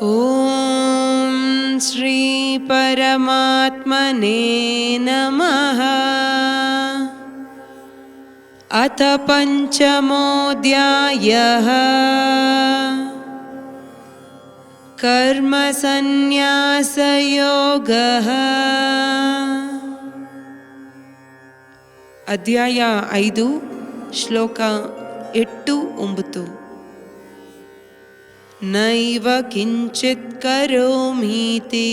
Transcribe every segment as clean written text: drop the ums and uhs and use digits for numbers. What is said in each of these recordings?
ಓಂ ಶ್ರೀ ಪರಮಾತ್ಮನೇ ನಮಃ. ಅಥ ಪಂಚಮೋಧ್ಯಾಯಃ ಕರ್ಮ ಸನ್ಯಾಸ ಯೋಗಃ. ಅಧ್ಯಾಯ 5 ಶ್ಲೋಕ 8-9. ನೈವ ಕಿಂಚಿತ್ ಕರೋಮೀತಿ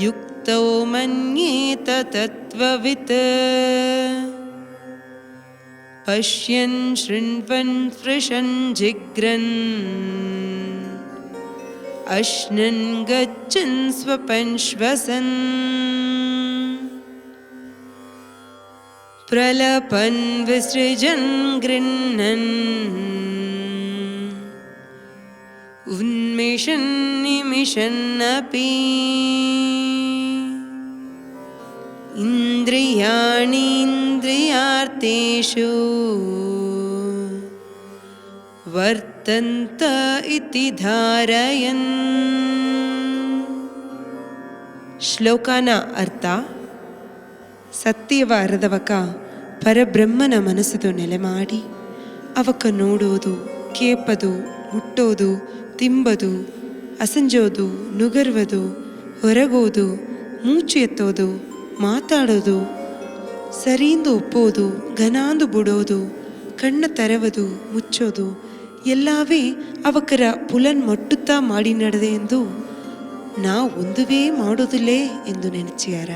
ಯುಕ್ತೋ ಮನ್ಯೇತ ತತ್ವವಿತ್ ಪಶ್ಯನ್ ಶೃಣ್ವನ್ ಸ್ಪೃಶನ್ ಜಿಗ್ರನ್ ಅಶ್ನನ್ ಗಚ್ಚನ್ ಸ್ವಪನ್ ಶ್ವಸನ್ ಪ್ರಲಪನ್ ವಿಸೃಜನ್ ಗೃಹ್ಣನ್ ಉನ್ಮಿಷನ್ ನಿಮಿಷನ್ ಅಪಿ ಇಂದ್ರಿಯಾಣಿ ಇಂದ್ರಿಯಾರ್ಥೇಷು ವರ್ತಂತ ಇತಿ ಧಾರಯನ್. ಶ್ಲೋಕನ ಅರ್ಥ: ಸತ್ಯವ ಅರದವಕ ಪರಬ್ರಹ್ಮನ ಮನಸ್ಸದು ನೆಲೆ ಮಾಡಿ ಅವಕ ನೋಡೋದು, ಕೇಪದು, ಮುಟ್ಟೋದು, ತಿಂಬದು, ಅಸಂಜೋದು, ನುಗರ್ವದು, ಹೊರಗೋದು, ಮೂಚು ಎತ್ತೋದು, ಮಾತಾಡೋದು, ಸರಿಯಿಂದ ಒಪ್ಪೋದು, ಘನಾಂದು ಬಿಡೋದು, ಕಣ್ಣ ತೆರವದು, ಮುಚ್ಚೋದು ಎಲ್ಲವೇ ಅವಕರ ಪುಲನ್ ಮಟ್ಟುತ್ತಾ ಮಾಡಿ ನಡೆದೆ ಎಂದು ನಾ ಒಂದುವೇ ಮಾಡೋದಿಲ್ಲೇ ಎಂದು ನೆನಚಿಯಾರ.